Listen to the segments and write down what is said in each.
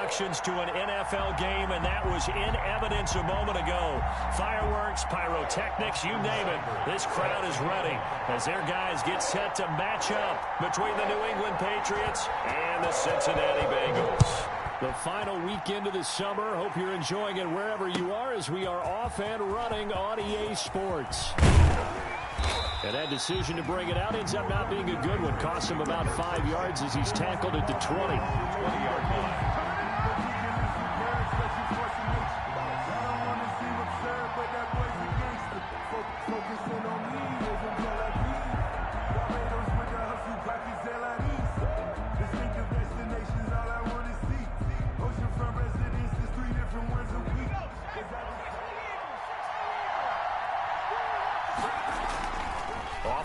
introductions to an NFL game, and that was in evidence a moment ago. Fireworks, pyrotechnics, you name it. This crowd is ready as their guys get set to match up between the New England Patriots and the Cincinnati Bengals. The final weekend of the summer. Hope you're enjoying it wherever you are as we are off and running on EA Sports. And that decision to bring it out ends up not being a good one. Costs him about 5 yards as he's tackled at the 20-yard line.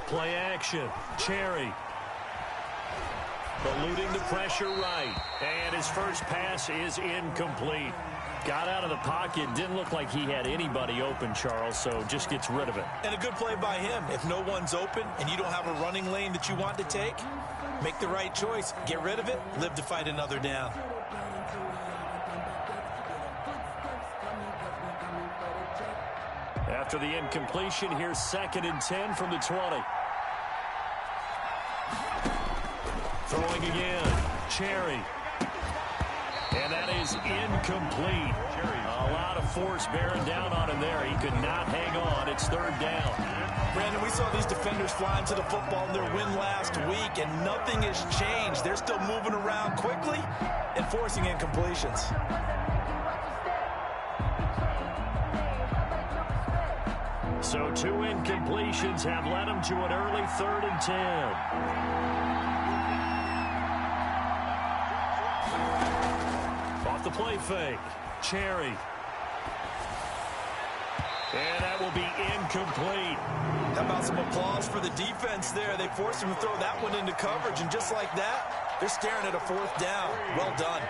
Play action. Cherry. Eluding the pressure right. And his first pass is incomplete. Got out of the pocket. Didn't look like he had anybody open, Charles, so just gets rid of it. And a good play by him. If no one's open and you don't have a running lane that you want to take, make the right choice. Get rid of it. Live to fight another down. After the incompletion, here's 2nd and 10 from the 20. Throwing again. Cherry. And that is incomplete. A lot of force bearing down on him there. He could not hang on. It's 3rd down. Brandon, we saw these defenders flying to the football in their win last week, and nothing has changed. They're still moving around quickly and forcing incompletions. So 2 incompletions have led him to an early 3rd and 10. Off the play fake. Cherry. And that will be incomplete. How about some applause for the defense there? They forced him to throw that one into coverage, and just like that, they're staring at a 4th down. Well done.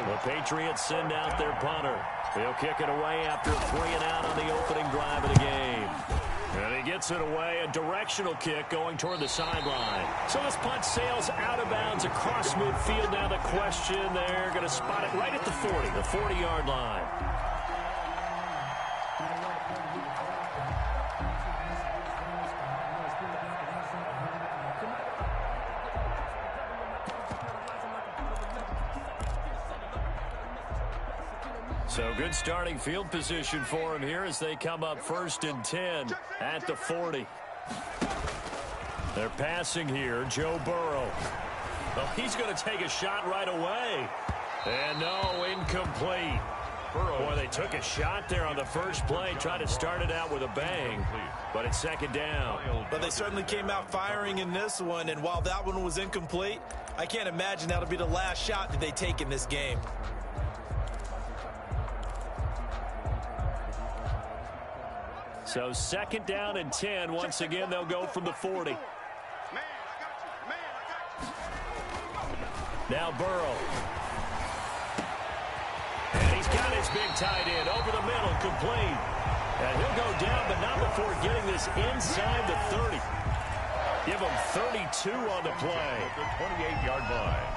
The Patriots send out their punter. He'll kick it away after 3 and out on the opening drive of the game. And he gets it away, a directional kick going toward the sideline. So this punt sails out of bounds across midfield. Now the question, they're going to spot it right at the 40, the 40-yard line. So good starting field position for him here as they come up 1st and 10 at the 40. They're passing here. Joe Burrow. Oh, he's going to take a shot right away. And no, incomplete. Boy, they took a shot there on the first play. Tried to start it out with a bang, but it's 2nd down. But they certainly came out firing in this one, and while that one was incomplete, I can't imagine that'll be the last shot that they take in this game. So 2nd down and 10. Once again, they'll go from the 40. Now Burrow. And he's got his big tight end over the middle, complete. And he'll go down, but not before getting this inside the 30. Give him 32 on the play. 28-yard line.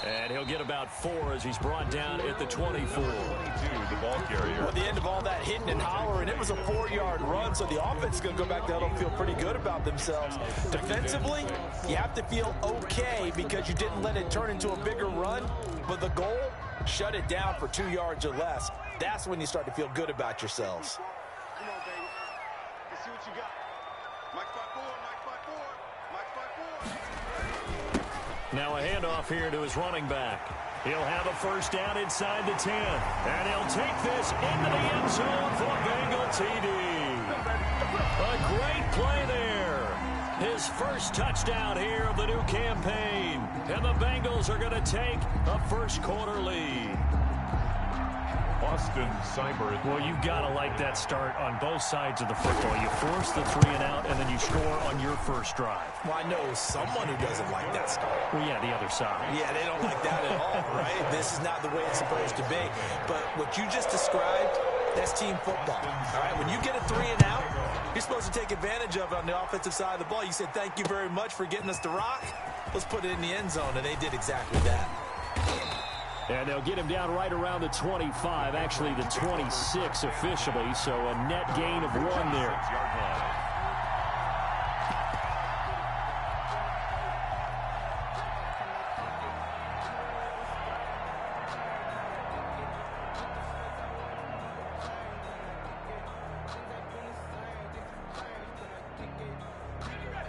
And he'll get about 4 as he's brought down at the 24. The ball carrier. At the end of all that hitting and hollering, it was a 4-yard run, so the offense is going to go back there and feel pretty good about themselves. Defensively, you have to feel okay because you didn't let it turn into a bigger run, but the goal, shut it down for 2 yards or less. That's when you start to feel good about yourselves. Come on, baby. Let's see what you got. Mike 5-4, Mike 5-4, Mike 5-4. Now a handoff here to his running back. He'll have a 1st down inside the 10. And he'll take this into the end zone for Bengal TD. A great play there. His first touchdown here of the new campaign. And the Bengals are going to take a first quarter lead. Well, you've got to like that start on both sides of the football. You force the 3 and out, and then you score on your first drive. Well, I know someone who doesn't like that start. Well, yeah, the other side. Yeah, they don't like that at all, right? This is not the way it's supposed to be. But what you just described, that's team football. All right, when you get a 3 and out, you're supposed to take advantage of it on the offensive side of the ball. You said, thank you very much for getting us to rock. Let's put it in the end zone, and they did exactly that. And they'll get him down right around the 25, actually the 26 officially, so a net gain of 1 there.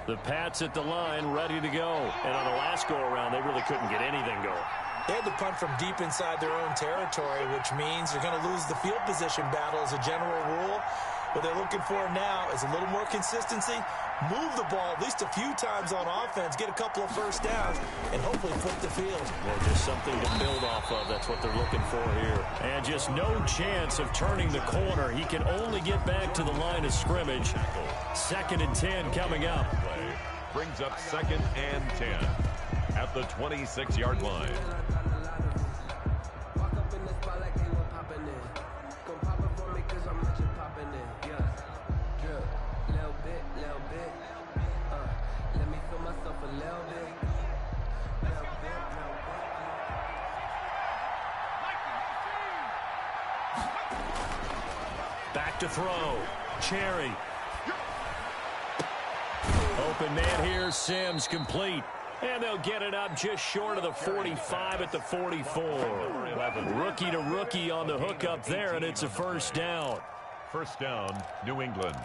The Pats at the line, ready to go. And on the last go-around, they really couldn't get anything going. They had to punt from deep inside their own territory, which means they're going to lose the field position battle as a general rule. What they're looking for now is a little more consistency, move the ball at least a few times on offense, get a couple of first downs, and hopefully flip the field. Yeah, just something to build off of. That's what they're looking for here. And just no chance of turning the corner. He can only get back to the line of scrimmage. 2nd and 10 coming up. Brings up 2nd and 10 at the 26-yard line. Back to throw. Cherry. Open man here. Sims complete. And they'll get it up just short of the 45 at the 44. Rookie to rookie on the hook up there, and it's a first down. First down, New England.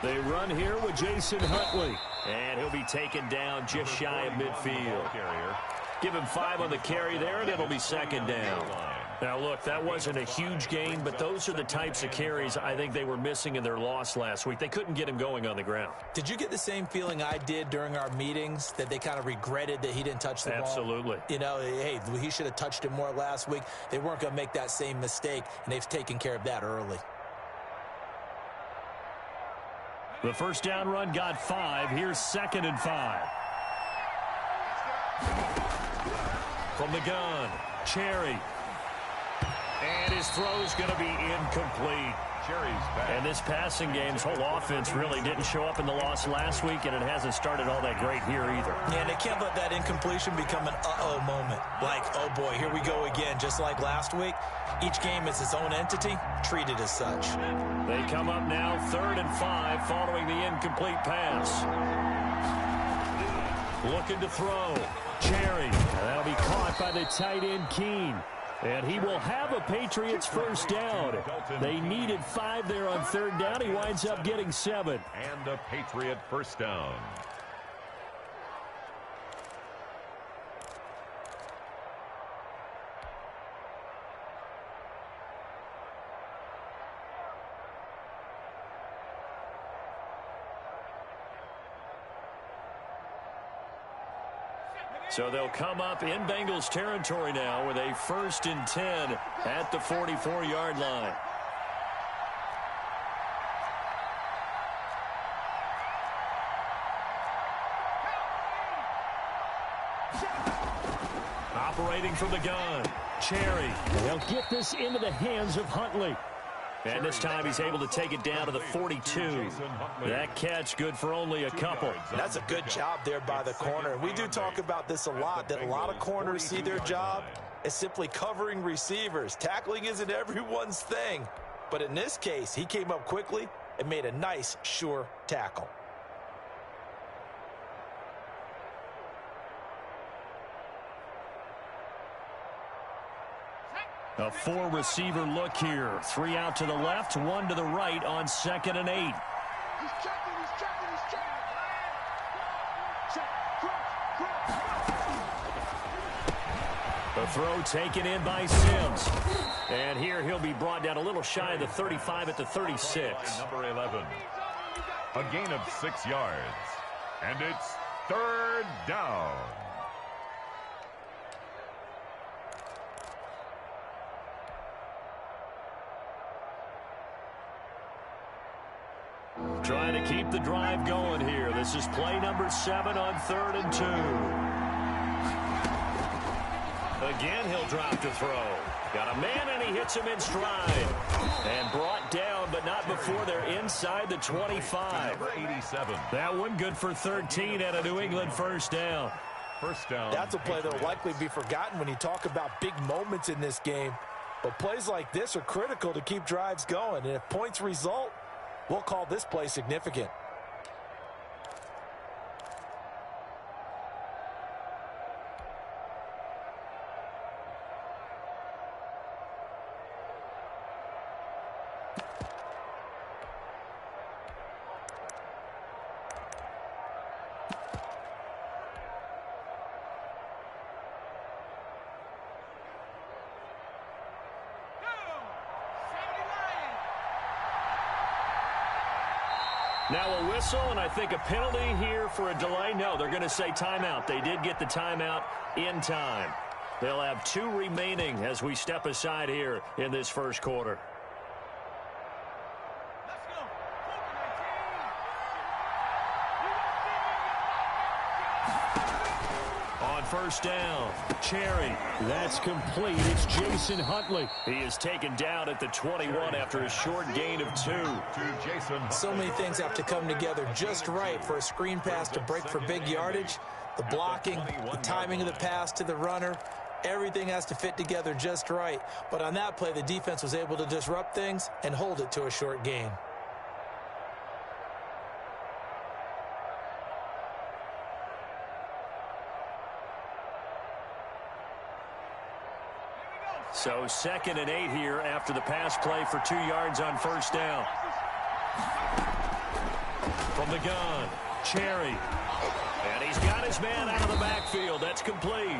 They run here with Jason Huntley. And he'll be taken down just shy of midfield. Give him 5 on the carry there, and it'll be 2nd down. Now, look, that wasn't a huge gain, but those are the types of carries I think they were missing in their loss last week. They couldn't get him going on the ground. Did you get the same feeling I did during our meetings, that they kind of regretted that he didn't touch the ball? Absolutely. You know, hey, he should have touched it more last week. They weren't going to make that same mistake, and they've taken care of that early. The first down run got 5. Here's 2nd and 5. From the gun, Cherry. And his throw's going to be incomplete. Cherry's back. And this passing game's whole offense really didn't show up in the loss last week, and it hasn't started all that great here either. Yeah, and they can't let that incompletion become an uh-oh moment. Like, oh boy, here we go again, just like last week. Each game is its own entity, treated as such. They come up now 3rd and 5 following the incomplete pass. Looking to throw. Cherry. That'll be caught by the tight end, Keene. And he will have a Patriots first down. They needed 5 there on 3rd down. He winds up getting 7. And a Patriot first down. So they'll come up in Bengals territory now with a 1st and 10 at the 44-yard line. Operating from the gun, Cherry. They'll get this into the hands of Huntley. And this time he's able to take it down to the 42. That catch good for only a couple. That's a good job there by the corner. And we do talk about this a lot, that a lot of corners see their job as simply covering receivers. Tackling isn't everyone's thing. But in this case, he came up quickly and made a nice, sure tackle. A 4-receiver look here. 3 out to the left, 1 to the right on 2nd and 8. He's checking, he's checking, he's checking. The throw taken in by Sims. And here he'll be brought down a little shy of the 35 at the 36. Number 11. A gain of 6 yards. And it's third down. Trying to keep the drive going here. This is play number 7 on 3rd and 2. Again, he'll drop to throw. Got a man, and he hits him in stride. And brought down, but not before they're inside the 25. 87. That one good for 13 and a New England first down. First down. That's a play that will likely be forgotten when you talk about big moments in this game. But plays like this are critical to keep drives going. And if points result, we'll call this play significant. Now a whistle, and I think a penalty here for a delay. No, they're going to say timeout. They did get the timeout in time. They'll have 2 remaining as we step aside here in this first quarter. On first down, Cherry. That's complete. It's Jason Huntley. He is taken down at the 21 after a short gain of 2. So many things have to come together just right for a screen pass to break for big yardage. The blocking, the timing of the pass to the runner, everything has to fit together just right. But on that play, the defense was able to disrupt things and hold it to a short gain. So 2nd and 8 here after the pass play for 2 yards on first down. From the gun, Cherry. And he's got his man out of the backfield. That's complete.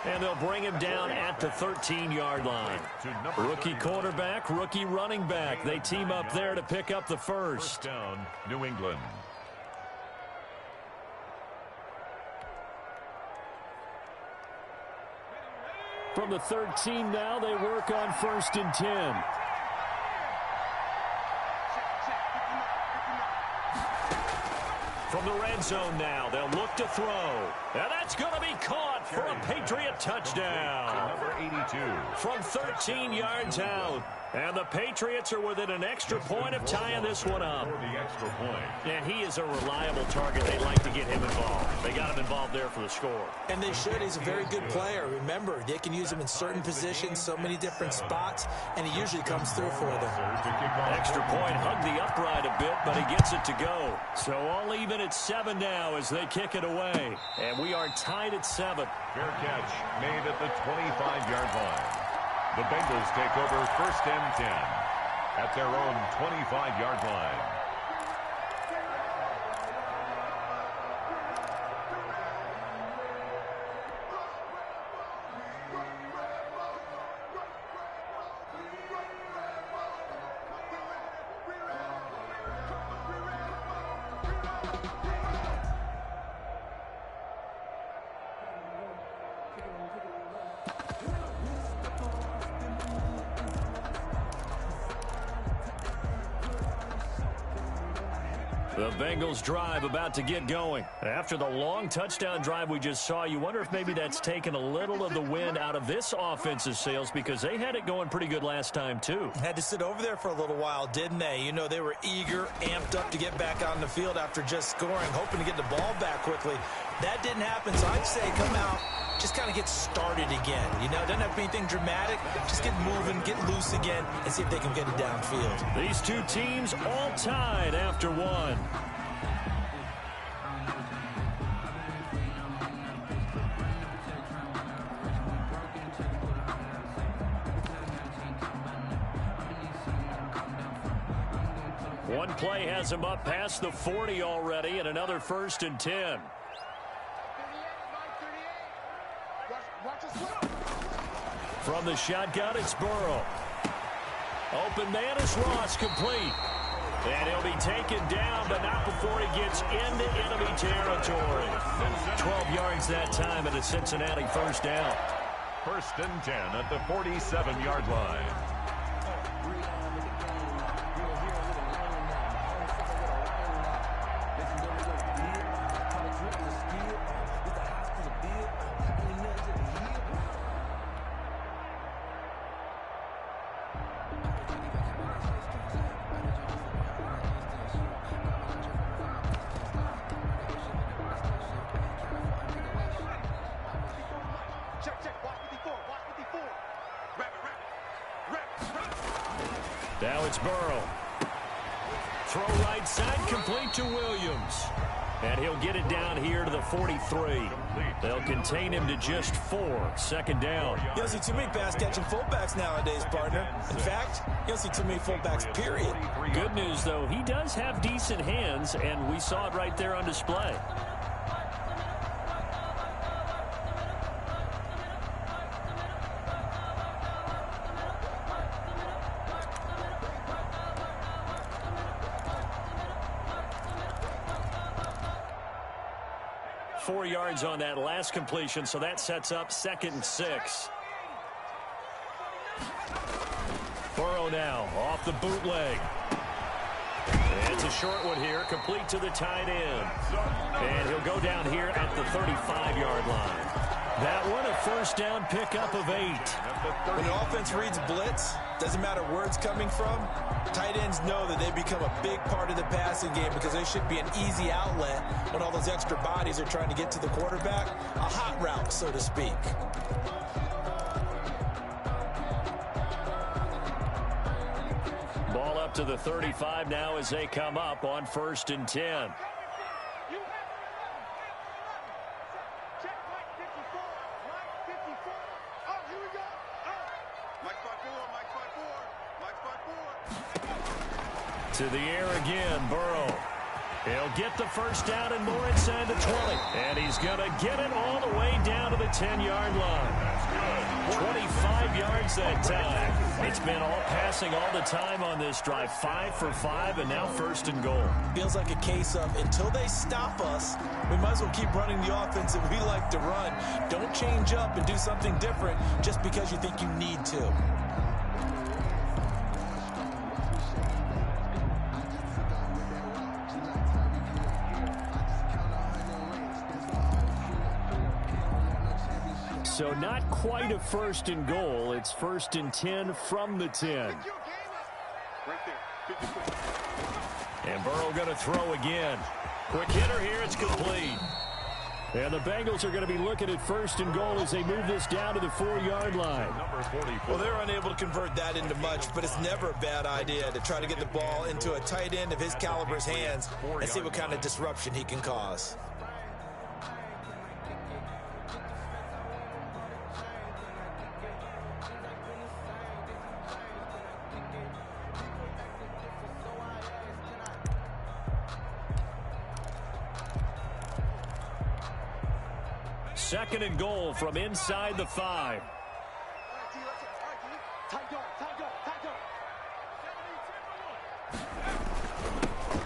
And they'll bring him down at the 13-yard line. Rookie quarterback, rookie running back. They team up there to pick up the first. First down, New England. From the 13 now, they work on 1st and 10. From the red zone now, they'll look to throw. And that's going to be caught for a Patriot touchdown. Number 82. From 13 yards out. And the Patriots are within an extra point of tying this one up. For the extra point. And he is a reliable target. They'd like to get him involved. They got him involved there for the score. And they should. He's a very good player. Remember, they can use him in certain positions, so many different spots, and he usually comes through for them. Extra point, hugged the upright a bit, but he gets it to go. So all even at 7 now as they kick it away. And we are tied at 7. Fair catch made at the 25-yard line. The Bengals take over 1st and 10 at their own 25-yard line. The Bengals drive about to get going. After the long touchdown drive we just saw, you wonder if maybe that's taken a little of the wind out of this offensive sails because they had it going pretty good last time too. Had to sit over there for a little while, didn't they? You know, they were eager, amped up to get back on the field after just scoring, hoping to get the ball back quickly. That didn't happen, so I'd say come out, just kind of get started again. You know, doesn't have to be anything dramatic. Just get moving, get loose again, and see if they can get it downfield. These two teams all tied after one. One play has him up past the 40 already, and another 1st and 10. From the shotgun, it's Burrow. Open man is Ross, complete. And he'll be taken down, but not before he gets into enemy territory. 12 yards that time and a Cincinnati first down. First and 10 at the 47-yard line. Now it's Burrow. Throw right side, complete to Williams. And he'll get it down here to the 43. They'll contain him to just 4. Second down. You don't see too many pass-catching fullbacks nowadays, partner. In fact, you don't see too many fullbacks, period. Good news, though, he does have decent hands, and we saw it right there on display. Four yards on that last completion, so that sets up 2nd and 6. Burrow now off the bootleg. It's a short one here, complete to the tight end. And he'll go down here at the 35-yard line. That one, a first down pickup of 8. When the offense reads blitz, doesn't matter where it's coming from, tight ends know that they become a big part of the passing game because they should be an easy outlet when all those extra bodies are trying to get to the quarterback. A hot route, so to speak. Ball up to the 35 now as they come up on 1st and 10. To the air again, Burrow. He'll get the first down and more inside the 20. And he's going to get it all the way down to the 10-yard line. 25 yards that time. It's been all passing all the time on this drive. 5 for 5, and now 1st and goal. Feels like a case of until they stop us, we might as well keep running the offense that we like to run. Don't change up and do something different just because you think you need to. So not quite a 1st and goal. It's 1st and 10 from the 10. And Burrow going to throw again. Quick hitter here. It's complete. And the Bengals are going to be looking at 1st and goal as they move this down to the 4-yard line. Well, they're unable to convert that into much, but it's never a bad idea to try to get the ball into a tight end of his caliber's hands and see what kind of disruption he can cause. Second and goal from inside the 5.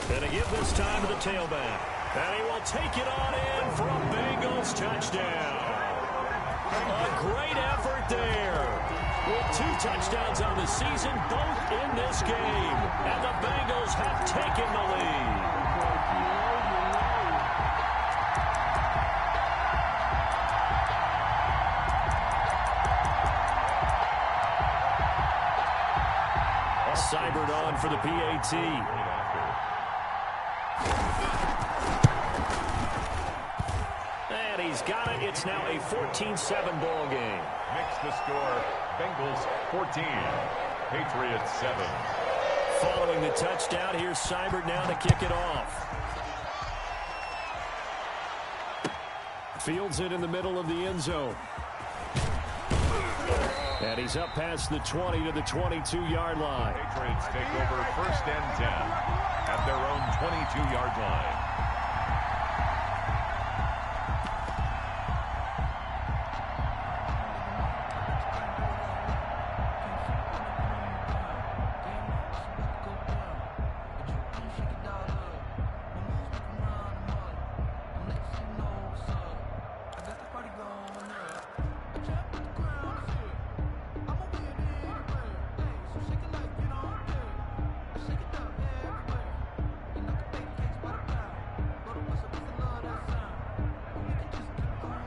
And a give this time to the tailback. And he will take it on in for a Bengals touchdown. A great effort there. With 2 touchdowns on the season, both in this game. And the Bengals have taken the lead. Seibert on for the PAT. And he's got it. It's now a 14-7 ball game. Makes the score Bengals 14, Patriots 7. Following the touchdown, here's Seibert now to kick it off. Fields it in the middle of the end zone. And he's up past the 20 to the 22-yard line. Patriots take over 1st and 10 at their own 22-yard line.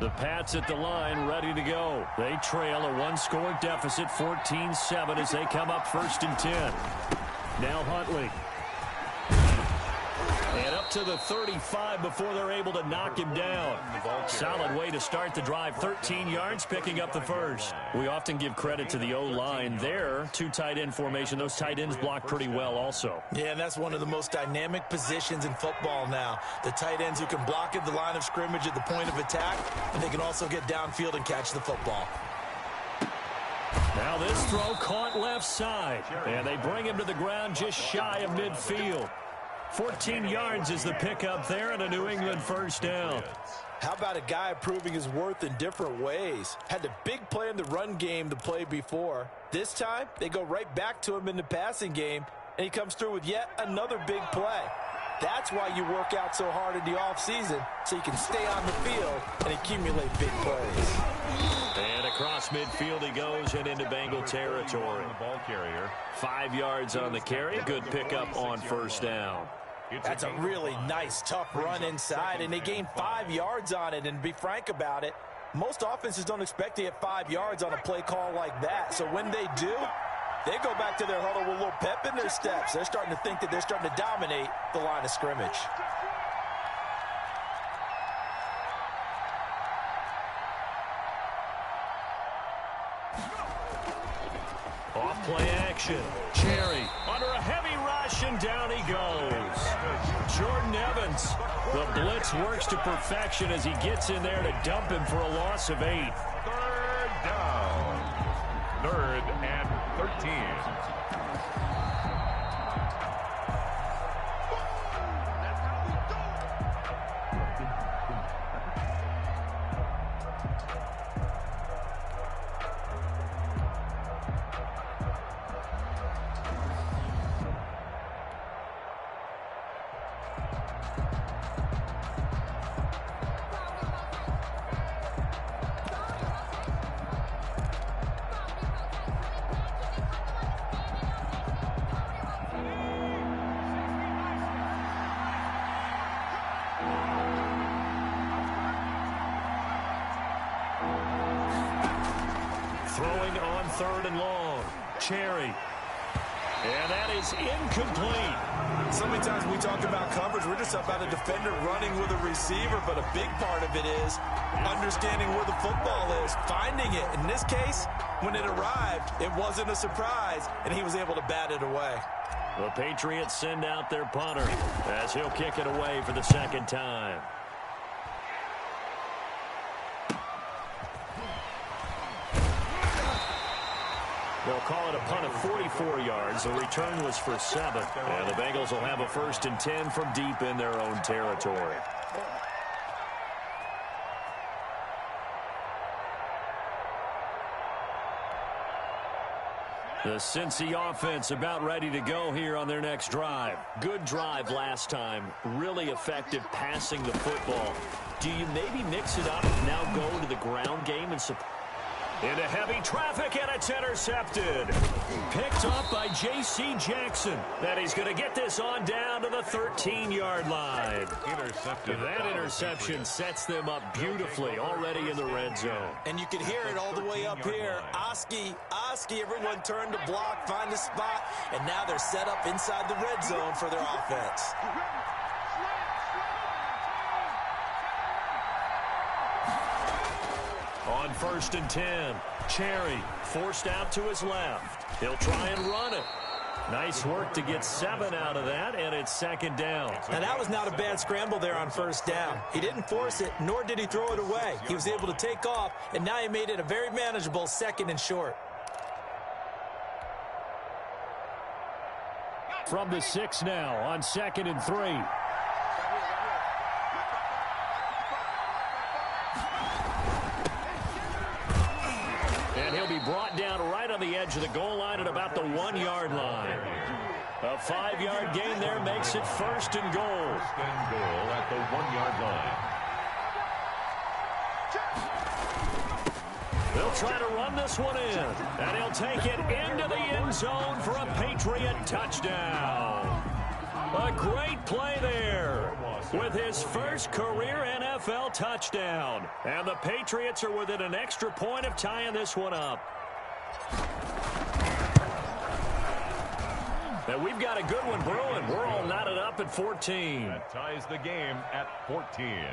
The Pats at the line, ready to go. They trail a one-score deficit, 14-7, as they come up 1st and 10. Now Huntley. And up to the 35 before they're able to knock him down. Solid way to start the drive. 13 yards, picking up the first. We often give credit to the O-line there. 2 tight end formation. Those tight ends block pretty well also. Yeah, and that's one of the most dynamic positions in football now. The tight ends who can block at the line of scrimmage at the point of attack, and they can also get downfield and catch the football. Now this throw caught left side. And they bring him to the ground just shy of midfield. 14 yards is the pickup there and a New England first down. How about a guy proving his worth in different ways? Had the big play in the run game the play before. This time, they go right back to him in the passing game, and he comes through with yet another big play. That's why you work out so hard in the offseason, so you can stay on the field and accumulate big plays. And across midfield he goes and into Bengal territory. 5 yards on the carry. Good pickup on first down. That's a really nice, tough run inside, and they gain 5 yards on it. And to be frank about it, most offenses don't expect to get 5 yards on a play call like that. So when they do, they go back to their huddle with a little pep in their steps. They're starting to think that they're starting to dominate the line of scrimmage. Off play action. Cherry under a heavy rush, and down he goes. Jordan Evans. The blitz works to perfection as he gets in there to dump him for a loss of 8. 3rd down. 3rd and 13. Throwing on 3rd and long. Cherry. And that is incomplete. So many times we talk about coverage, we're just about a defender running with a receiver, but a big part of it is understanding where the football is, finding it. In this case, when it arrived, it wasn't a surprise, and he was able to bat it away. The Patriots send out their punter as he'll kick it away for the 2nd time. They'll call it a punt of 44 yards. The return was for 7. And the Bengals will have a 1st and 10 from deep in their own territory. The Cincy offense about ready to go here on their next drive. Good drive last time. Really effective passing the football. Do you maybe mix it up, now go to the ground game and support? Into heavy traffic, and it's intercepted. Picked off by J.C. Jackson. That he's going to get this on down to the 13-yard line. That interception sets them up beautifully already in the red zone. And you can hear it all the way up here. Oski, everyone turned to block, find a spot, and now they're set up inside the red zone for their offense. On 1st and 10, Cherry forced out to his left. He'll try and run it. Nice work to get 7 out of that, and it's 2nd down. Now, that was not a bad scramble there on 1st down. He didn't force it, nor did he throw it away. He was able to take off, and now he made it a very manageable 2nd and short. From the 6 now on 2nd and 3. And he'll be brought down right on the edge of the goal line at about the 1-yard line. A 5-yard gain there makes it 1st and goal. 1st and goal at the 1-yard line. They'll try to run this one in, and he'll take it into the end zone for a Patriot touchdown. A great play there. with his first career NFL touchdown. And the Patriots are within an extra point of tying this one up. And we've got a good one brewing. We're all knotted up at 14. That ties the game at 14.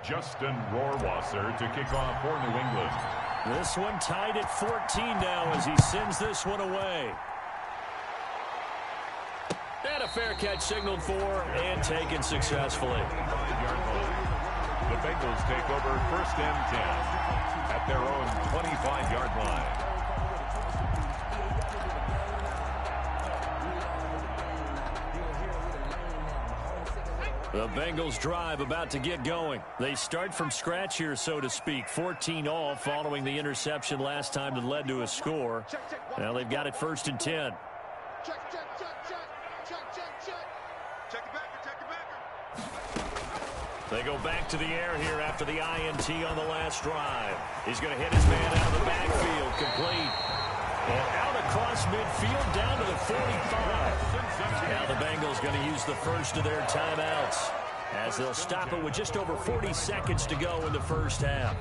Justin Rohrwasser to kick off for New England. This one tied at 14 now as he sends this one away. And a fair catch signaled for and taken successfully. The Bengals take over 1st and 10 at their own 25-yard line. The Bengals drive about to get going. They start from scratch here, so to speak. 14 all following the interception last time that led to a score. Now they've got it 1st and 10. They go back to the air here after the INT on the last drive. He's going to hit his man out of the backfield. Complete. And out across midfield down to the 45. Now the Bengals going to use the first of their timeouts as they'll stop it with just over 40 seconds to go in the first half.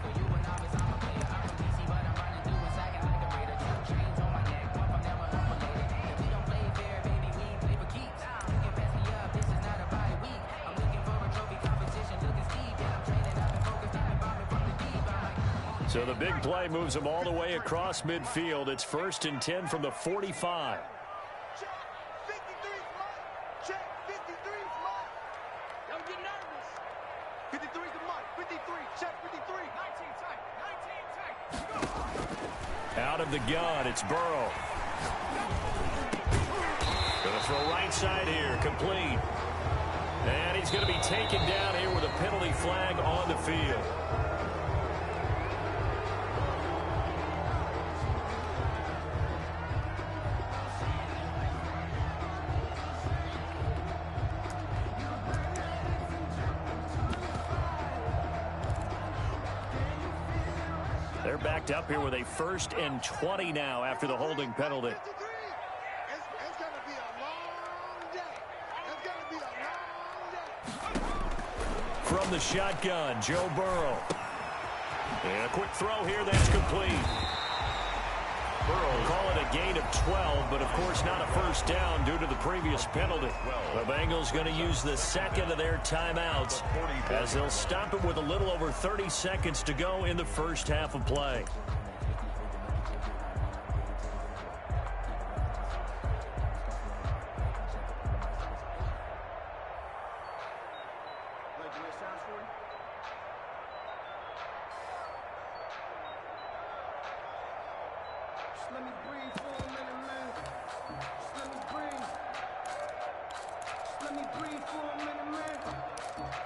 So the big play moves them all the way across midfield. It's 1st and 10 from the 45. Don't get nervous. 53's the mark. 53. Check 53. 19 tight. Out of the gun, it's Burrow. Going to throw right side here, complete. And he's going to be taken down here with a penalty flag on the field. They're backed up here with a 1st and 20 now after the holding penalty. It's going to be a long day. It's going to be a long day. From the shotgun, Joe Burrow. And a quick throw here, that's complete. Burrow call it a gain of 12, but of course not a first down due to the previous penalty. The Bengals going to use the second of their timeouts as they'll stop it with a little over 30 seconds to go in the first half of play. Let me breathe for a minute, man. Just let me breathe. Just let me breathe for a minute, man.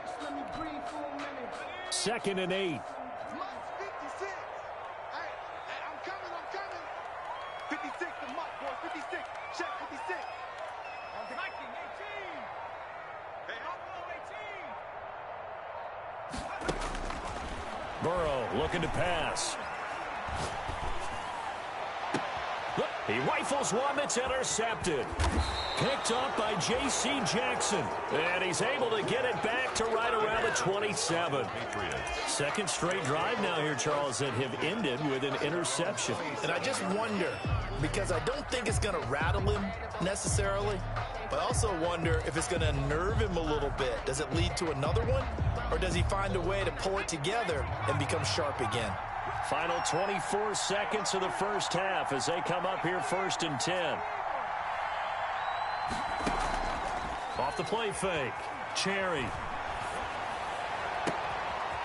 Just let me breathe for a minute. 2nd and 8. Mark 56. Hey, I'm coming. 56 to Mark, boy. 56. Check 56. On 19, 18. Hey, up 18. Burrow looking to pass. He rifles one that's intercepted. Picked up by J.C. Jackson. And he's able to get it back to right around the 27. Second straight drive now here, Charles, that have ended with an interception. And I just wonder, because I don't think it's going to rattle him necessarily, but I also wonder if it's going to nerve him a little bit. Does it lead to another one? Or does he find a way to pull it together and become sharp again? Final 24 seconds of the first half as they come up here 1st and 10. Off the play fake. Cherry.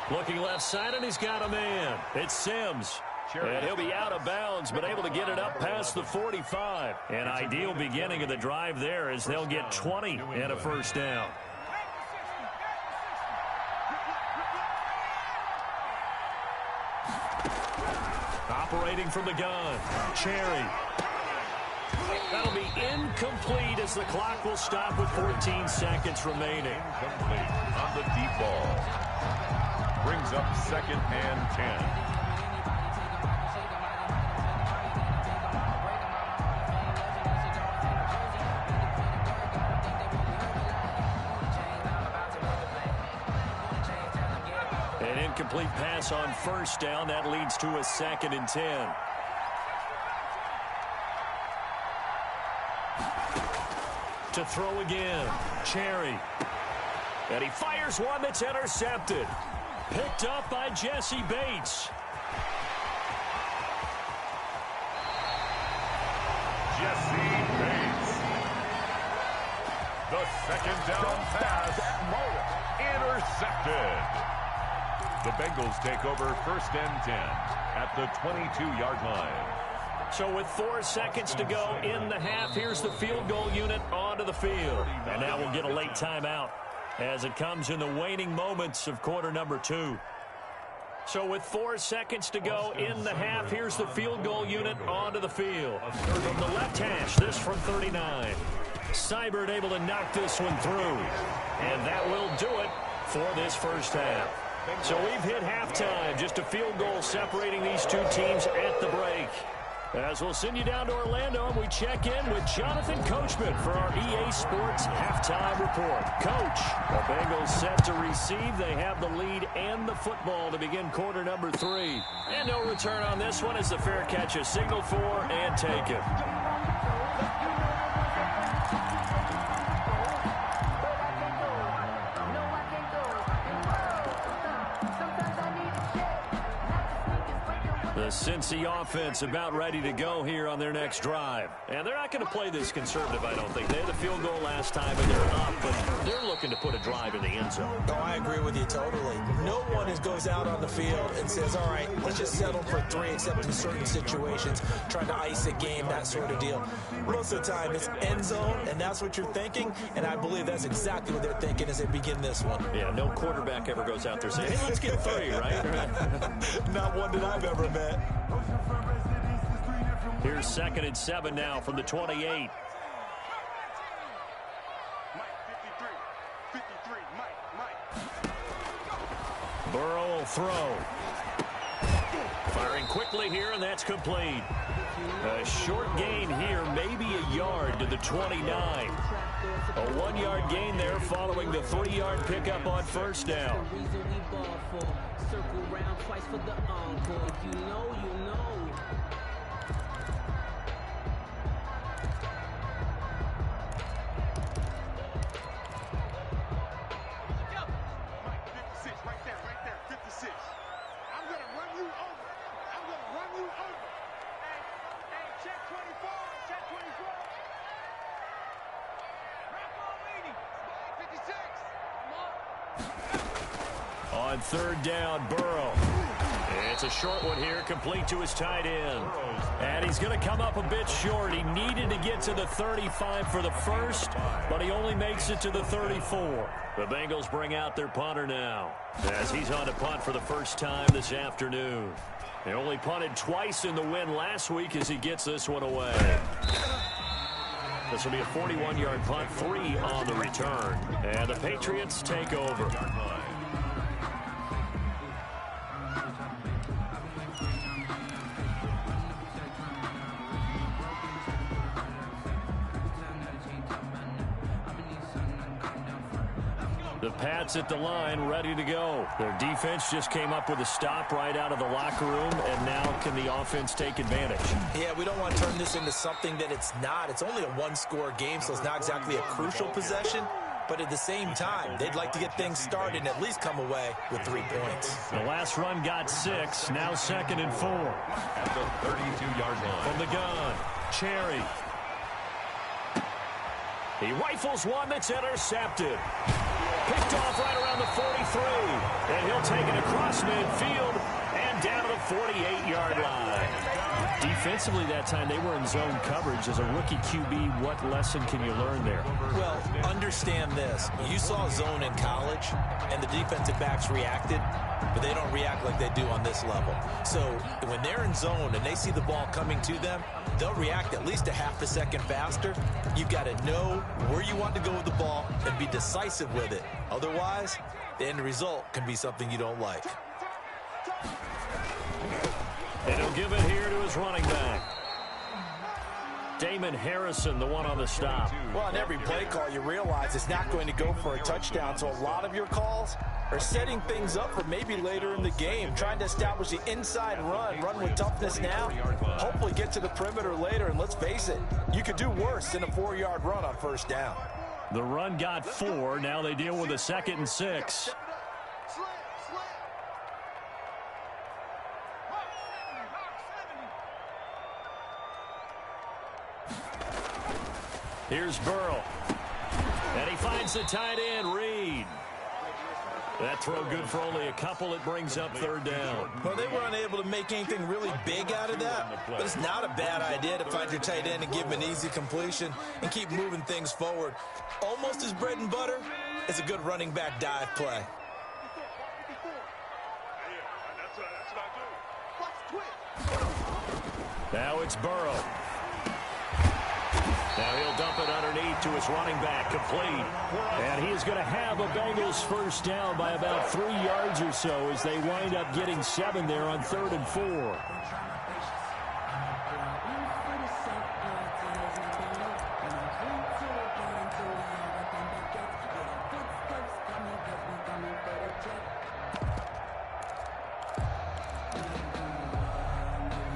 Looking left side, and he's got a man. It's Sims. And he'll be out of bounds, but able to get it up past the 45. An ideal beginning of the drive there as they'll get 20 and a first down. Operating from the gun, Cherry. That'll be incomplete as the clock will stop with 14 seconds remaining. Incomplete on the deep ball. Brings up 2nd and 10. incomplete pass on first down. That leads to a 2nd and 10. To throw again, Cherry. And he fires one that's intercepted. Picked up by Jesse Bates. Jesse Bates. The 2nd down pass intercepted. The Bengals take over 1st and 10 at the 22-yard line. So with 4 seconds to go in the half, here's the field goal unit onto the field. And now we'll get a late timeout as it comes in the waning moments of quarter number 2. So with 4 seconds to go in the half, here's the field goal unit onto the field. From the left hash, this from 39. Seibert able to knock this one through. And that will do it for this first half. So we've hit halftime. Just a field goal separating these two teams at the break. As we'll send you down to Orlando, and we check in with Jonathan Coachman for our EA Sports Halftime Report. Coach, the Bengals set to receive. They have the lead and the football to begin quarter number 3. And no return on this one as the fair catch is signaled for and taken. The Cincy offense about ready to go here on their next drive. And they're not going to play this conservative, I don't think. They had a field goal last time, and they're up, but they're looking to put a drive in the end zone. Oh, I agree with you totally. No one goes out on the field and says, all right, let's just settle for 3, except in certain situations, trying to ice a game, that sort of deal. Most of the time, it's end zone, and that's what you're thinking, and I believe that's exactly what they're thinking as they begin this one. Yeah, no quarterback ever goes out there saying, hey, let's get 3, right? Not one that I've ever met. Here's 2nd and 7 now from the 28. Burrow will throw. Firing quickly here, and that's complete. A short gain here, maybe a yard to the 29. A 1-yard gain there following the 3-yard pickup on first down. Circle round twice for the encore. If you know, you know. Right there, 56. I'm going to run you over. Hey, check 24, check 24. Wrap on leading. 56. On 3rd down, Burrow. It's a short one here, complete to his tight end. And he's going to come up a bit short. He needed to get to the 35 for the first, but he only makes it to the 34. The Bengals bring out their punter now, as he's on to punt for the first time this afternoon. They only punted twice in the win last week as he gets this one away. This will be a 41-yard punt, 3 on the return. And the Patriots take over. The Pats at the line, ready to go. Their defense just came up with a stop right out of the locker room, and now can the offense take advantage? Yeah, we don't want to turn this into something that it's not. It's only a 1-score game, so it's not exactly a crucial possession. But at the same time, they'd like to get things started and at least come away with 3 points. The last run got 6, now 2nd and 4. At the 32-yard line. From the gun, Cherry. He rifles one that's intercepted. Picked off right around the 43. And he'll take it across midfield and down to the 48-yard line. Defensively that time, they were in zone coverage. As a rookie QB, what lesson can you learn there? Well, understand this. You saw zone in college, and the defensive backs reacted, but they don't react like they do on this level. So when they're in zone and they see the ball coming to them, they'll react at least a half a second faster. You've got to know where you want to go with the ball and be decisive with it. Otherwise, the end result can be something you don't like. And he'll give it here to his running back. Damon Harrison, the one on the stop. Well, on every play call, you realize it's not going to go for a touchdown, so a lot of your calls are setting things up for maybe later in the game, trying to establish the inside run with toughness now, hopefully get to the perimeter later, and let's face it, you could do worse than a 4-yard run on first down. The run got 4. Now they deal with a 2nd and 6. Here's Burrow. And he finds the tight end, Reed. That throw good for only a couple. It brings up 3rd down. Well, they were unable to make anything really big out of that, but it's not a bad idea to find your tight end and give him an easy completion and keep moving things forward. Almost his bread and butter is a good running back dive play. Now it's Burrow. Now he'll dump it underneath to his running back, complete. And he is going to have a Bengals first down by about 3 yards or so as they wind up getting 7 there on 3rd and 4.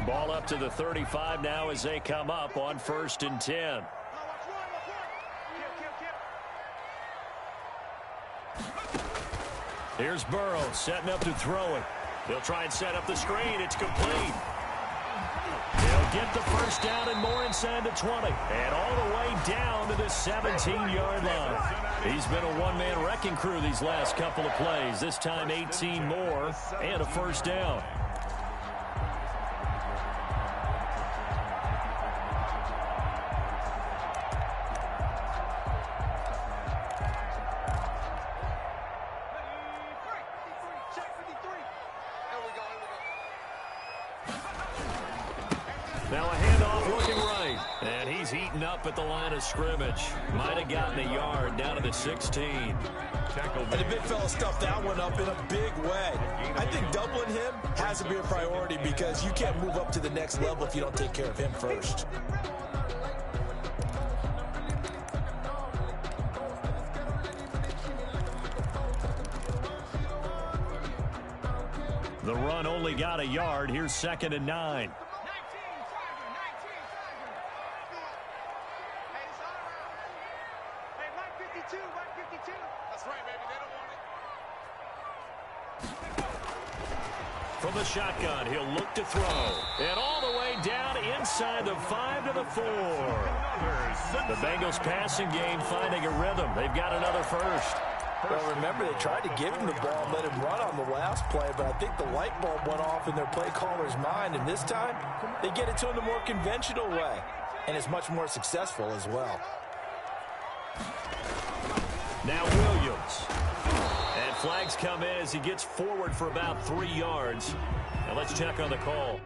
Ball up to the 35 now as they come up on 1st and 10. Here's Burrow setting up to throw it. He'll try and set up the screen. It's complete. He'll get the first down and more inside the 20. And all the way down to the 17-yard line. He's been a one-man wrecking crew these last couple of plays. This time 18 more and a first down. Now a handoff looking right. And he's heating up at the line of scrimmage. Might have gotten a yard down to the 16. And the big fella stuffed that one up in a big way. I think doubling him has to be a priority because you can't move up to the next level if you don't take care of him first. The run only got a yard. Here's 2nd and 9. From the shotgun, he'll look to throw. And all the way down inside the 5 to the 4. The Bengals passing game finding a rhythm. They've got another first. Well, remember, they tried to give him the ball and let him run on the last play, but I think the light bulb went off in their play caller's mind, and this time they get it to him the more conventional way, and it's much more successful as well. Now Williams. And flags come in as he gets forward for about 3 yards. Now let's check on the call.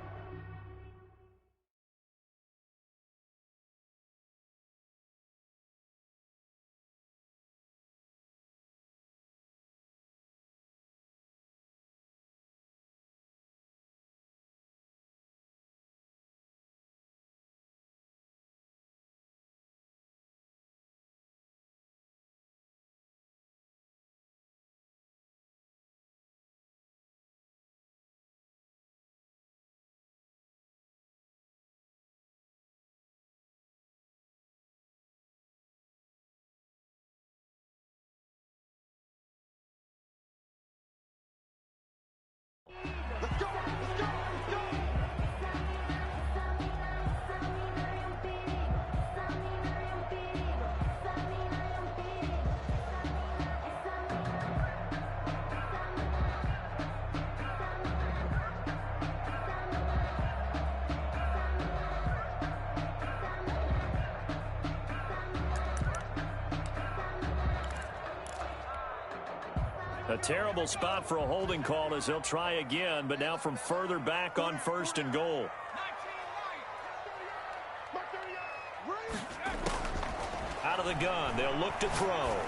A terrible spot for a holding call as they'll try again, but now from further back on 1st and goal. Out of the gun, they'll look to throw.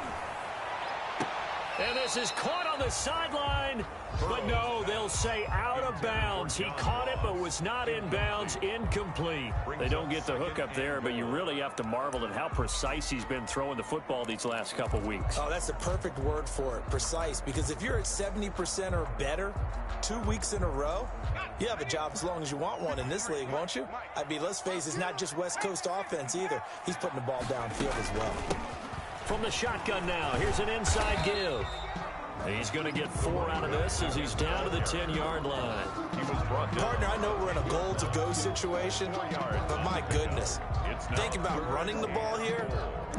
And this is caught on the sideline. But no, they'll say out of bounds. He caught it but was not in bounds. Incomplete. They don't get the hook up there, but you really have to marvel at how precise he's been throwing the football these last couple weeks. Oh, that's the perfect word for it, precise. Because if you're at 70% or better 2 weeks in a row, you have a job as long as you want one in this league, won't you? I mean, let's face it, it's not just West Coast offense either. He's putting the ball downfield as well. From the shotgun now, here's an inside give. He's going to get 4 out of this as he's down to the 10-yard line. Partner, I know we're in a goal-to-go situation, but my goodness, think about running the ball here,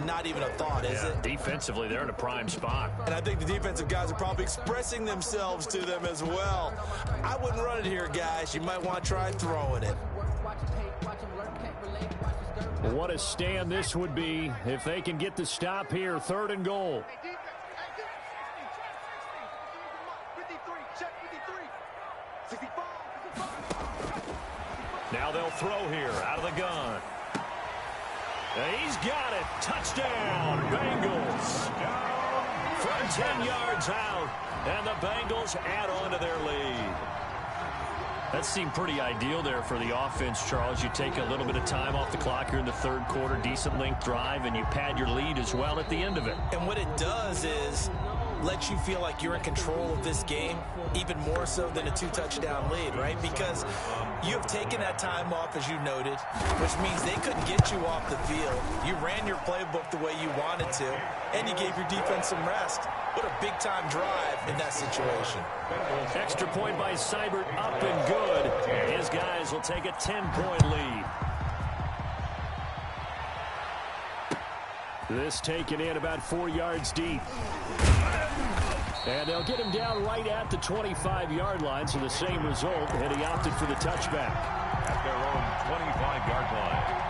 not even a thought, is it? Defensively, they're in a prime spot. And I think the defensive guys are probably expressing themselves to them as well. I wouldn't run it here, guys. You might want to try throwing it. What a stand this would be if they can get the stop here. 3rd and goal. Now they'll throw here out of the gun. He's got it. Touchdown, Bengals. From 10 yards out, and the Bengals add on to their lead. That seemed pretty ideal there for the offense, Charles. You take a little bit of time off the clock here in the 3rd quarter, decent length drive, and you pad your lead as well at the end of it. And what it does is let you feel like you're in control of this game, even more so than a 2-touchdown lead, right? Because you have taken that time off, as you noted, which means they couldn't get you off the field. You ran your playbook the way you wanted to, and you gave your defense some rest. What a big-time drive in that situation. Extra point by Seibert, up and good. His guys will take a 10-point lead. This taken in about 4 yards deep. And they'll get him down right at the 25-yard line, so the same result, and he opted for the touchback. At their own 25-yard line.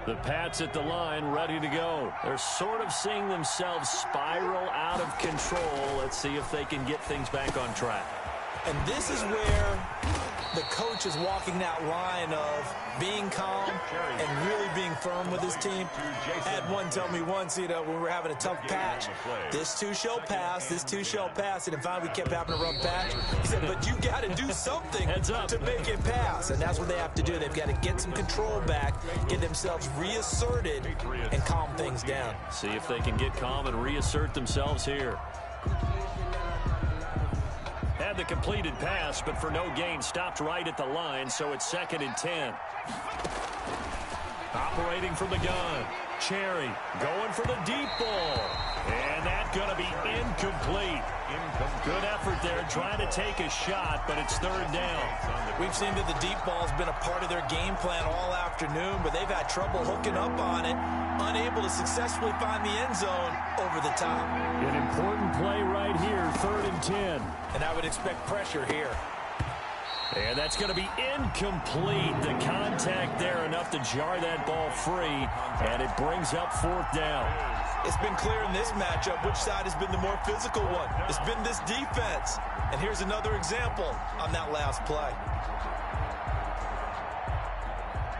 The Pats at the line, ready to go. They're sort of seeing themselves spiral out of control. Let's see if they can get things back on track. And this is where the coach is walking that line of being calm and really being firm with his team. I had one tell me once, when we were having a tough patch, this too shall pass, this too shall pass. And finally we kept having a rough patch. He said, but you got to do something to make it pass. And that's what they have to do. They've got to get some control back, get themselves reasserted, and calm things down. See if they can get calm and reassert themselves here. Had the completed pass, but for no gain, stopped right at the line, so it's 2nd and 10. Operating from the gun. Cherry going for the deep ball. And that's going to be incomplete. Good effort there trying to take a shot, but it's 3rd down. We've seen that the deep ball has been a part of their game plan all afternoon, but they've had trouble hooking up on it, unable to successfully find the end zone over the top. An important play right here, 3rd and 10. And I would expect pressure here. And that's going to be incomplete. The contact there enough to jar that ball free, and it brings up 4th down. It's been clear in this matchup which side has been the more physical one. It's been this defense. And here's another example on that last play.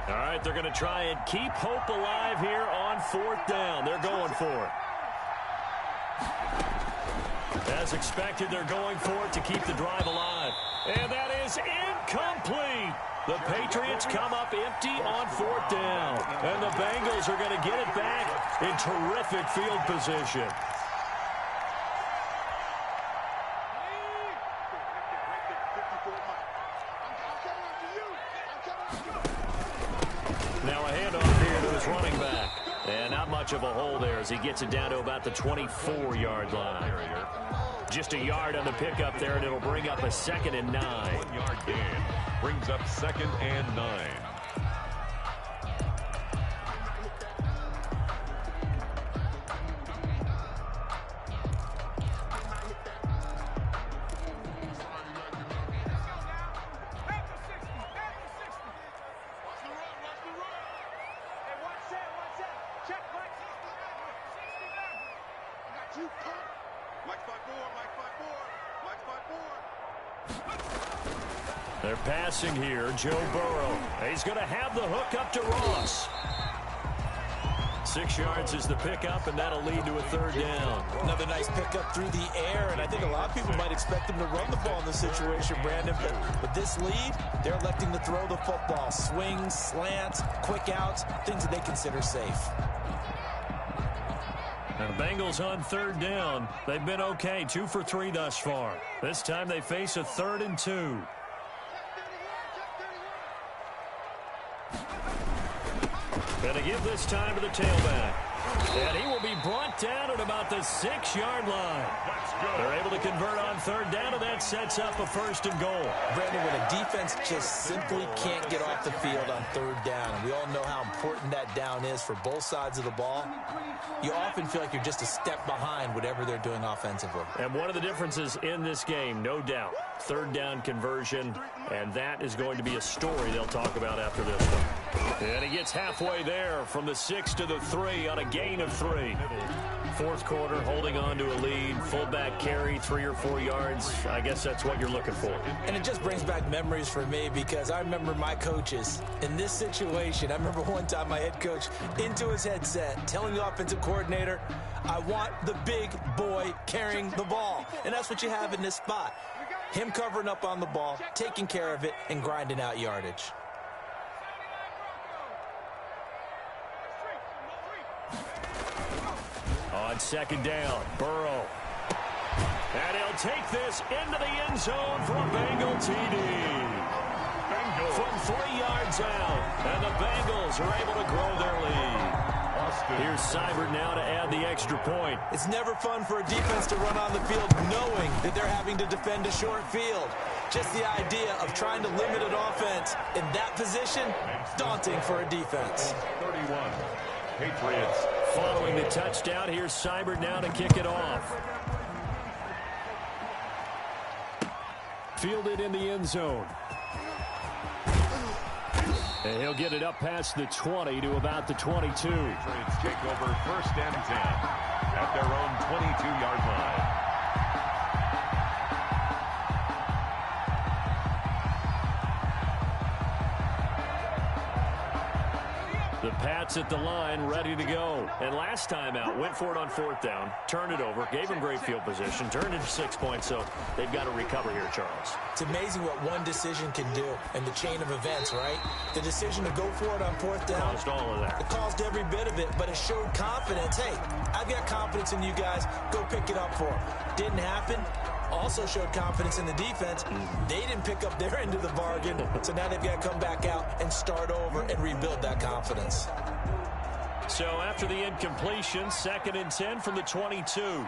All right, they're going to try and keep hope alive here on 4th down. They're going for it. As expected, they're going for it to keep the drive alive. And that is incomplete. The Patriots come up empty on 4th down. And the Bengals are going to get it back in terrific field position. Now a handoff here to his running back. And not much of a hole there as he gets it down to about the 24-yard line. Just a yard on the pickup there, and it'll bring up a 2nd and 9. 1-yard gain brings up 2nd and 9. They're passing here. Joe Burrow. He's going to have the hook up to Ross. 6 yards is the pickup, and that'll lead to a third down. Another nice pickup through the air, and I think a lot of people might expect them to run the ball in this situation, Brandon, but with this lead, they're electing to throw the football. Swings, slants, quick outs, things that they consider safe. And the Bengals on third down. They've been okay, 2 for 3 thus far. This time they face a 3rd and 2. Going to give this time to the tailback. And he will be brought down at about the 6-yard line. They're able to convert on third down, and that sets up a 1st and goal. Brandon, when a defense just simply can't get off the field on third down, and we all know how important that down is for both sides of the ball, you often feel like you're just a step behind whatever they're doing offensively. And one of the differences in this game, no doubt, third down conversion, and that is going to be a story they'll talk about after this one. And he gets halfway there from the 6 to the 3 on a gain of 3. 4th quarter, holding on to a lead, fullback carry, 3 or 4 yards. I guess that's what you're looking for. And it just brings back memories for me because I remember my coaches in this situation. I remember one time my head coach into his headset telling the offensive coordinator, I want the big boy carrying the ball. And that's what you have in this spot. Him covering up on the ball, taking care of it, and grinding out yardage. On 2nd down, Burrow. And he'll take this into the end zone for a Bengal TD. From 3 yards out, and the Bengals are able to grow their lead. Here's Seibert now to add the extra point. It's never fun for a defense to run on the field knowing that they're having to defend a short field. Just the idea of trying to limit an offense in that position, daunting for a defense. 31, Patriots. Following the touchdown, here's Seibert now to kick it off. Fielded in the end zone. And he'll get it up past the 20 to about the 22. Patriots take over 1st and 10 at their own 22-yard line. The Pats at the line, ready to go. And last time out, went for it on 4th down, turned it over, gave him great field position, turned it to 6 points, so they've got to recover here, Charles. It's amazing what one decision can do in the chain of events, right? The decision to go for it on 4th down. Caused all of that. It caused every bit of it, but it showed confidence. Hey, I've got confidence in you guys. Go pick it up for them. Didn't happen. Also showed confidence in the defense. They didn't pick up their end of the bargain, so now they've got to come back out and start over and rebuild that confidence. So after the incompletion, 2nd and 10 from the 22.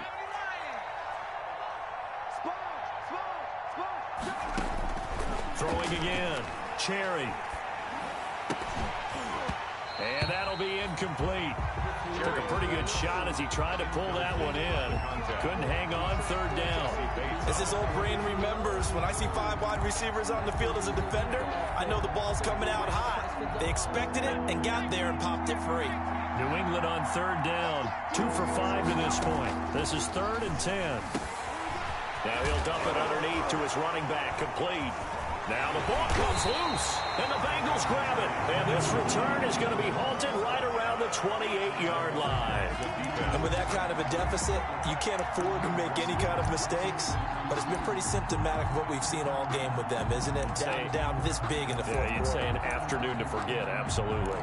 Throwing again. Cherry. And that'll be incomplete. Took a pretty good shot as he tried to pull that one in. Couldn't hang on 3rd down. As his old brain remembers, when I see 5 wide receivers on the field as a defender, I know the ball's coming out hot. They expected it and got there and popped it free. New England on 3rd down. 2 for 5 to this point. This is 3rd and 10. Now he'll dump it underneath to his running back. Complete. Now the ball comes loose, and the Bengals grab it. And this return is going to be halted right around the 28-yard line. And with that kind of a deficit, you can't afford to make any kind of mistakes. But it's been pretty symptomatic of what we've seen all game with them, isn't it? Down this big in the 4th quarter. You'd say an afternoon to forget, absolutely.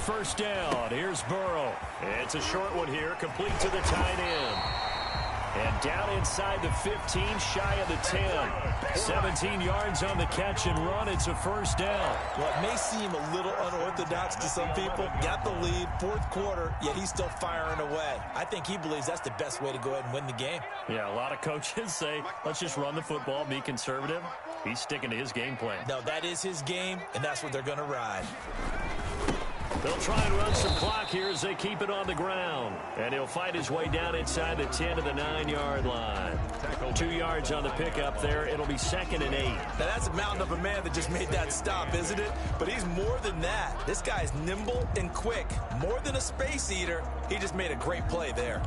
First down. Here's Burrow. It's a short one here, complete to the tight end. And down inside the 15, shy of the 10. 17 yards on the catch and run. It's a first down. Well, it may seem a little unorthodox to some people. Got the lead, 4th quarter, yet he's still firing away. I think he believes that's the best way to go ahead and win the game. Yeah, a lot of coaches say, let's just run the football, be conservative. He's sticking to his game plan. No, that is his game, and that's what they're going to ride. They'll try and run some clock here as they keep it on the ground. And he'll fight his way down inside the 10 to the 9-yard line. 2 yards on the pickup there. It'll be 2nd and 8. Now, that's a mountain of a man that just made that stop, isn't it? But he's more than that. This guy's nimble and quick. More than a space eater. He just made a great play there.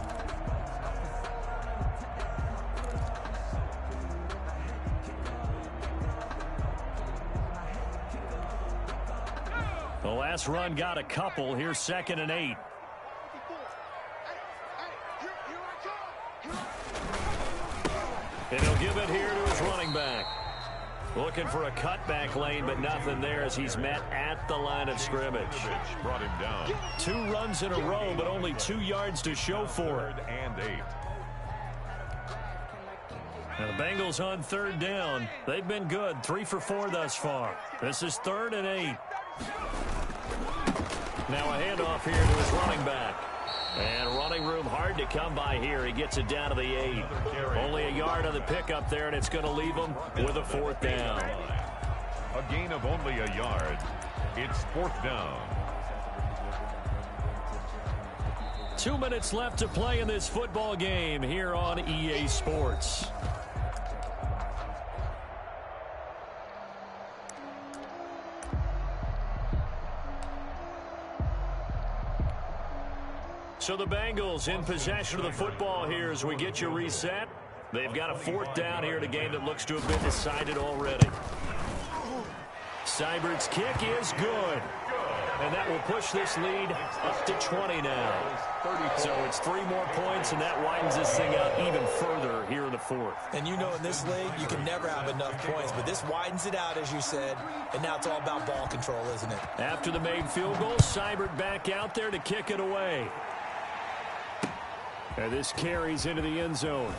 The last run got a couple. Here's 2nd and 8. And he'll give it here to his running back. Looking for a cutback lane, but nothing there as he's met at the line of scrimmage. Brought him down. 2 runs in a row, but only 2 yards to show for it. 3rd and 8. And the Bengals on 3rd down. They've been good. 3 for 4 thus far. This is 3rd and 8. Now a handoff here to his running back. And running room hard to come by here. He gets it down to the 8. Only a yard on the pickup there, and it's going to leave him with a 4th down. A gain of only a yard. It's 4th down. 2 minutes left to play in this football game here on EA Sports. So the Bengals in possession of the football here as we get you reset. They've got a 4th down here in a game that looks to have been decided already. Seibert's kick is good. And that will push this lead up to 20 now. So it's 3 more points, and that widens this thing out even further here in the 4th. And you know in this league, you can never have enough points, but this widens it out, as you said, and now it's all about ball control, isn't it? After the made field goal, Seibert back out there to kick it away. And this carries into the end zone.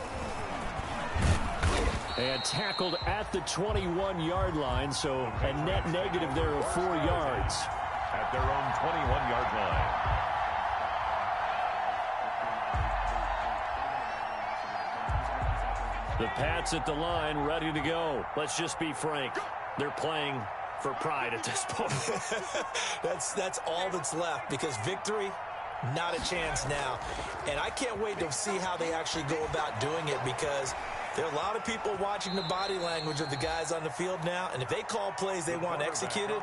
And tackled at the 21-yard line, so a net negative there of 4 yards. At their own 21-yard line. The Pats at the line, ready to go. Let's just be frank. They're playing for pride at this point. That's all that's left, because victory, not a chance now. And I can't wait to see how they actually go about doing it, because there are a lot of people watching the body language of the guys on the field now, and if they call plays they want executed,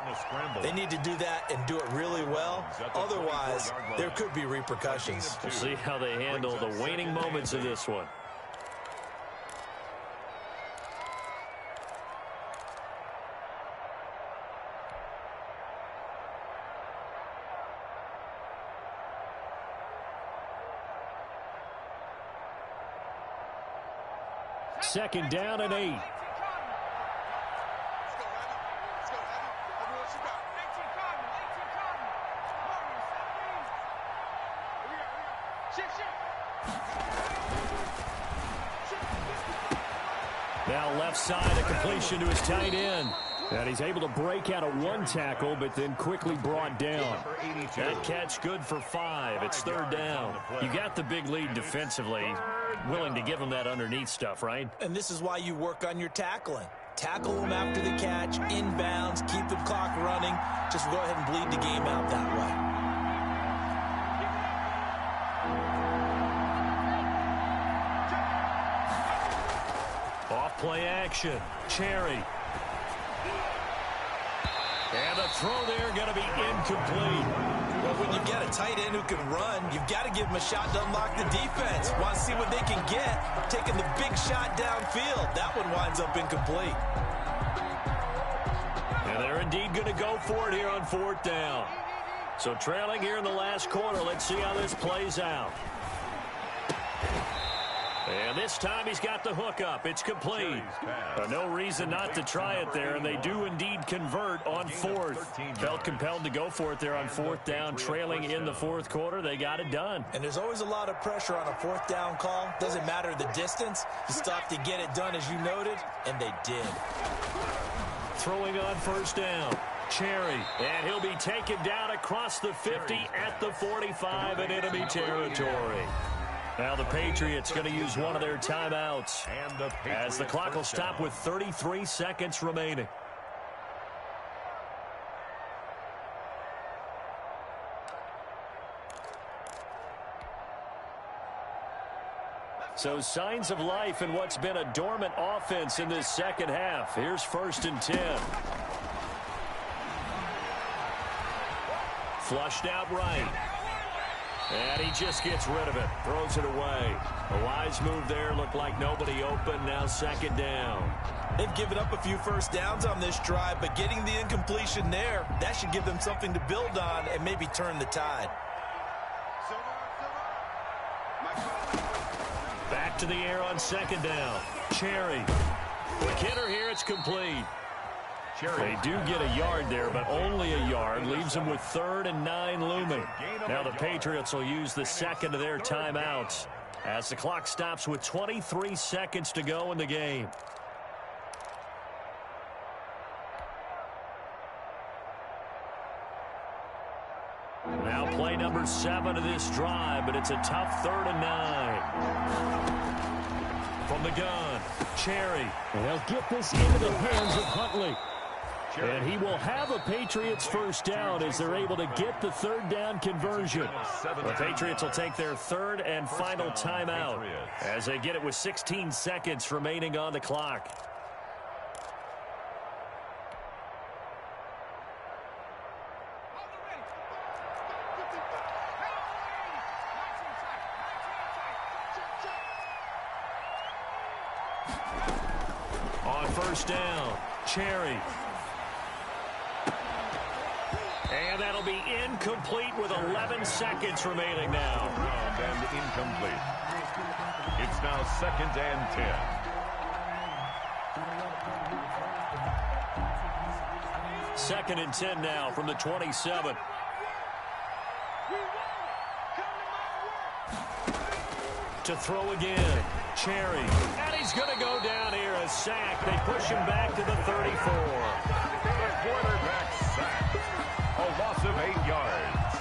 they need to do that and do it really well. Otherwise, there could be repercussions. We'll see how they handle the waning moments of this one. Second down and 8. Now left side, a completion to his tight end. And he's able to break out of 1 tackle, but then quickly brought down. That catch good for 5. It's 3rd down. You got the big lead defensively. Willing to give him that underneath stuff, right? And this is why you work on your tackling. Tackle them after the catch, inbounds, keep the clock running. Just go ahead and bleed the game out that way. Off play action. Cherry. And the throw there going to be incomplete. Well, when you get a tight end who can run, you've got to give him a shot to unlock the defense. Want to see what they can get. Taking the big shot downfield. That one winds up incomplete. And they're indeed going to go for it here on 4th down. So trailing here in the last quarter. Let's see how this plays out. And this time he's got the hook up. It's complete. No reason not to try it there, and they do indeed convert on 4th. Felt compelled to go for it there on 4th down, trailing in the 4th quarter. They got it done. And there's always a lot of pressure on a 4th down call. Doesn't matter the distance. You still have to get it done, as you noted, and they did. Throwing on 1st down. Cherry, and he'll be taken down across the 50 at the 45 in enemy territory. Now the Patriots going to use one of their timeouts as the clock will stop with 33 seconds remaining. So signs of life in what's been a dormant offense in this second half. Here's 1st and 10. Flushed out right. And he just gets rid of it. Throws it away. A wise move there. Looked like nobody open. Now 2nd down. They've given up a few first downs on this drive, but getting the incompletion there, that should give them something to build on and maybe turn the tide. Back to the air on 2nd down. Cherry. Quick hitter here. It's complete. They do get a yard there, but only a yard. Leaves them with 3rd and 9 looming. Now the Patriots will use the second of their timeouts as the clock stops with 23 seconds to go in the game. Now play number 7 of this drive, but it's a tough 3rd and 9. From the gun, Cherry. And they'll get this into the hands of Huntley. And he will have a Patriots first down as they're able to get the 3rd down conversion. The Patriots will take their 3rd and final timeout as they get it with 16 seconds remaining on the clock. On 1st down, Cherry. And that'll be incomplete with 11 seconds remaining now. And incomplete. It's now 2nd and 10. Second and 10 now from the 27. To throw again, Cherry. And he's going to go down here, a sack. They push him back to the 34. The quarterback sacked. A loss of 8 yards.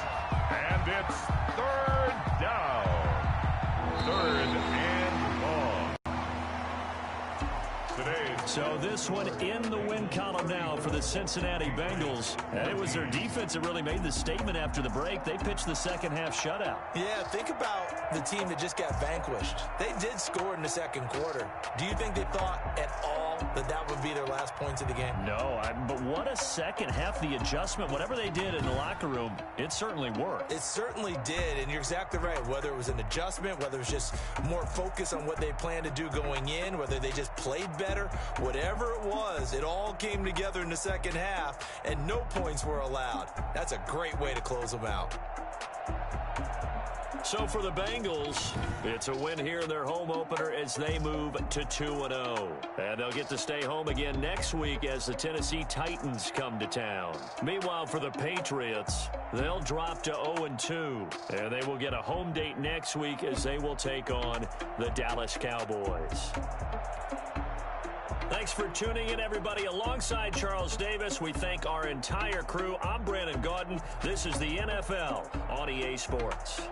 And it's 3rd down. 3rd and long. So this one in the win column now for the Cincinnati Bengals. And it was their defense that really made the statement after the break. They pitched the second half shutout. Yeah, think about the team that just got vanquished. They did score in the second quarter. Do you think they thought at all that that would be their last points of the game? No, but what a second half. The adjustment, whatever they did in the locker room, it certainly worked. It certainly did, and you're exactly right. Whether it was an adjustment, whether it was just more focus on what they planned to do going in, whether they just played better, whatever it was, it all came together in the second half, and no points were allowed. That's a great way to close them out. So for the Bengals, it's a win here in their home opener as they move to 2-0. And they'll get to stay home again next week as the Tennessee Titans come to town. Meanwhile, for the Patriots, they'll drop to 0-2. And they will get a home date next week as they will take on the Dallas Cowboys. Thanks for tuning in, everybody. Alongside Charles Davis, we thank our entire crew. I'm Brandon Gaudin. This is the NFL on EA Sports.